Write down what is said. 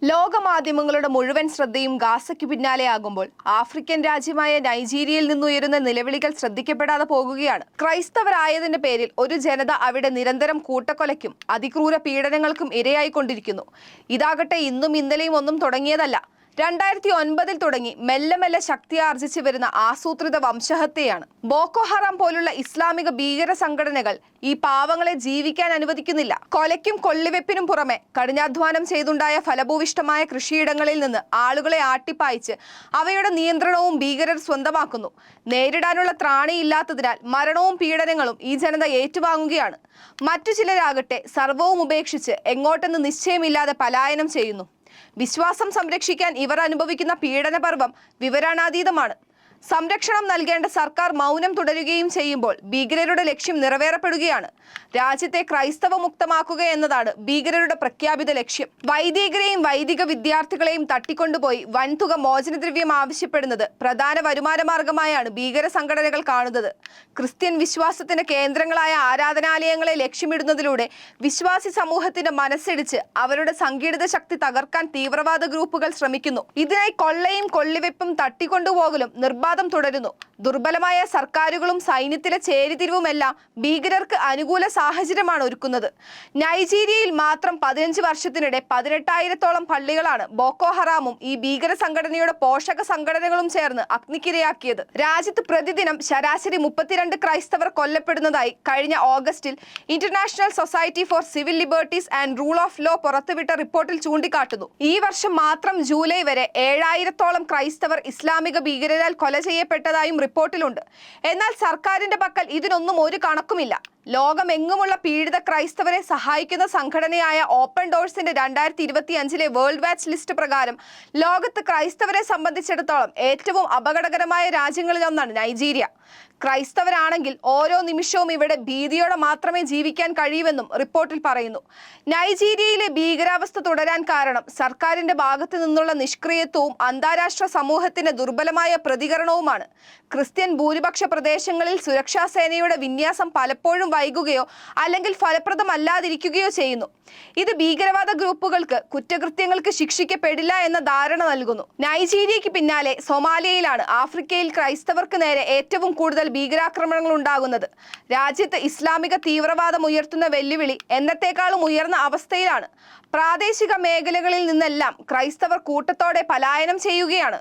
ലോകമാധ്യമങ്ങളുടെ മുഴുവൻ ശ്രദ്ധയും ഗാസയ്ക്ക് പിന്നാലെയാകുമ്പോൾ ആഫ്രിക്കൻ രാജ്യമായ നൈജീരിയയിൽ നിന്നുയരുന്ന നിലവിളികൾ ശ്രദ്ധിക്കപ്പെടാതെ പോകുകയാണ്. ക്രൈസ്തവരായതിന്റെ പേരിൽ ഒരു ജനത അവിടെ നിരന്തരം കൂട്ടക്കൊലയ്ക്കും അതിക്രൂര പീഡനങ്ങൾക്കും ഇരയായിക്കൊണ്ടിരിക്കുന്നു. ഇതാകട്ടെ ഇന്നും ഇന്നലെയും ഒന്നും തുടങ്ങിയതല്ല. 2009 തുടങ്ങി മെല്ലെ മെല്ലെ ശക്തിയാർജിച്ചു വരുന്ന ആസൂത്രിത വംശഹത്യയാണ്. ബോക്കോ ഹറാം പോലുള്ള ഇസ്ലാമിക ഭീകര സംഘടനകൾ ഈ പാവങ്ങളെ ജീവിക്കാൻ അനുവദിക്കുന്നില്ല. കൊലയ്ക്കും കൊള്ളിവെപ്പിനും പുറമെ കഠിനാധ്വാനം ചെയ്തുണ്ടായ ഫലഭൂവിഷ്ടമായ കൃഷിയിടങ്ങളിൽ നിന്ന് ആളുകളെ ആട്ടിപ്പായിച്ച് അവയുടെ നിയന്ത്രണവും ഭീകരർ സ്വന്തമാക്കുന്നു. നേരിടാനുള്ള ത്രാണിയില്ലാത്തതിനാൽ മരണവും പീഡനങ്ങളും ഈ ജനത ഏറ്റുവാങ്ങുകയാണ്. മറ്റു ചിലരാകട്ടെ സർവവും ഉപേക്ഷിച്ച് എങ്ങോട്ടെന്ന് നിശ്ചയമില്ലാതെ പലായനം ചെയ്യുന്നു. വിശ്വാസം സംരക്ഷിക്കാൻ ഇവർ അനുഭവിക്കുന്ന പീഡനപർവം വിവരണാതീതമാണ്. സംരക്ഷണം നൽകേണ്ട സർക്കാർ മൗനം തുടരുകയും ചെയ്യുമ്പോൾ ഭീകരരുടെ ലക്ഷ്യം നിറവേറപ്പെടുകയാണ്. രാജ്യത്തെ ക്രൈസ്തവ മുക്തമാക്കുക എന്നതാണ് ഭീകരരുടെ പ്രഖ്യാപിത ലക്ഷ്യം. വൈദികരെയും വൈദിക വിദ്യാർത്ഥികളെയും തട്ടിക്കൊണ്ടുപോയി വൻതുക മോചനദ്രവ്യം ആവശ്യപ്പെടുന്നത് പ്രധാന വരുമാന മാർഗമായാണ് ഭീകര സംഘടനകൾ കാണുന്നത്. ക്രിസ്ത്യൻ വിശ്വാസത്തിന്റെ കേന്ദ്രങ്ങളായ ആരാധനാലയങ്ങളെ ലക്ഷ്യമിടുന്നതിലൂടെ വിശ്വാസി സമൂഹത്തിന്റെ മനസ്സിടിച്ച് അവരുടെ സംഘടിത ശക്തി തകർക്കാൻ തീവ്രവാദ ഗ്രൂപ്പുകൾ ശ്രമിക്കുന്നു. ഇതിനായി കൊള്ളയും കൊള്ളിവെപ്പും തട്ടിക്കൊണ്ടുപോകലും നിർബാധം തുടരുന്നു. ദുർബലമായ സർക്കാരുകളും സൈന്യത്തിലെ ചേരിതിരിവുമെല്ലാം ഭീകരർക്ക് അനുകൂല സാഹചര്യമാണ് ഒരുക്കുന്നത്. നൈജീരിയയിൽ മാത്രം 15 വർഷത്തിനിടെ 18,000-ഓളം പള്ളികളാണ് ബോക്കോ ഹറാമും ഈ ഭീകര സംഘടനയുടെ പോഷക സംഘടനകളും ചേർന്ന് അഗ്നിക്കിരയാക്കിയത്. രാജ്യത്ത് പ്രതിദിനം ശരാശരി 32 ക്രൈസ്തവർ കൊല്ലപ്പെടുന്നതായി കഴിഞ്ഞ ഓഗസ്റ്റിൽ international society for civil liberties and rule of law പുറത്തുവിട്ട റിപ്പോർട്ടിൽ ചൂണ്ടിക്കാട്ടുന്നു. ഈ വർഷം മാത്രം ജൂലൈ വരെ 7,000-ഓളം ക്രൈസ്തവർ ഇസ്ലാമിക ഭീകരരാൽ കൊല ചെയ്യപ്പെട്ടതായും റിപ്പോർട്ടിലുണ്ട്. എന്നാൽ സർക്കാരിന്റെ പക്കൽ ഇതിനൊന്നും ഒരു കണക്കുമില്ല. ലോകമെങ്ങുമുള്ള പീഡിത ക്രൈസ്തവരെ സഹായിക്കുന്ന സംഘടനയായ ഓപ്പൺ ഡോഴ്സിന്റെ 2025 വേൾഡ് വാച്ച് ലിസ്റ്റ് പ്രകാരം ലോകത്ത് ക്രൈസ്തവരെ സംബന്ധിച്ചിടത്തോളം ഏറ്റവും അപകടകരമായ രാജ്യങ്ങളിലൊന്നാണ് നൈജീരിയ. ക്രൈസ്തവരാണെങ്കിൽ ഓരോ നിമിഷവും ഇവിടെ ഭീതിയോടെ മാത്രമേ ജീവിക്കാൻ കഴിയൂവെന്നും റിപ്പോർട്ടിൽ പറയുന്നു. നൈജീരിയയിലെ ഭീകരാവസ്ഥ തുടരാൻ കാരണം സർക്കാരിന്റെ ഭാഗത്തു നിന്നുള്ള നിഷ്ക്രിയത്വവും അന്താരാഷ്ട്ര സമൂഹത്തിന്റെ ദുർബലമായ പ്രതികരണവുമാണ്. ക്രിസ്ത്യൻ ഭൂരിപക്ഷ പ്രദേശങ്ങളിൽ സുരക്ഷാ സേനയുടെ വിന്യാസം പലപ്പോഴും വൈകുകയോ അല്ലെങ്കിൽ ഫലപ്രദമല്ലാതിരിക്കുകയോ ചെയ്യുന്നു. ഇത് ഭീകരവാദ ഗ്രൂപ്പുകൾക്ക് കുറ്റകൃത്യങ്ങൾക്ക് ശിക്ഷിക്കപ്പെടില്ല എന്ന ധാരണ നൽകുന്നു. നൈജീരിയയ്ക്ക് പിന്നാലെ സൊമാലിയയിലാണ് ആഫ്രിക്കയിൽ ക്രൈസ്തവർക്ക് നേരെ ഏറ്റവും കൂടുതൽ ഭീകരാക്രമണങ്ങൾ ഉണ്ടാകുന്നത്. രാജ്യത്ത് ഇസ്ലാമിക തീവ്രവാദം ഉയർത്തുന്ന വെല്ലുവിളി എന്നത്തേക്കാളും ഉയർന്ന അവസ്ഥയിലാണ്. പ്രാദേശിക മേഖലകളിൽ നിന്നെല്ലാം ക്രൈസ്തവർ കൂട്ടത്തോടെ പലായനം ചെയ്യുകയാണ്.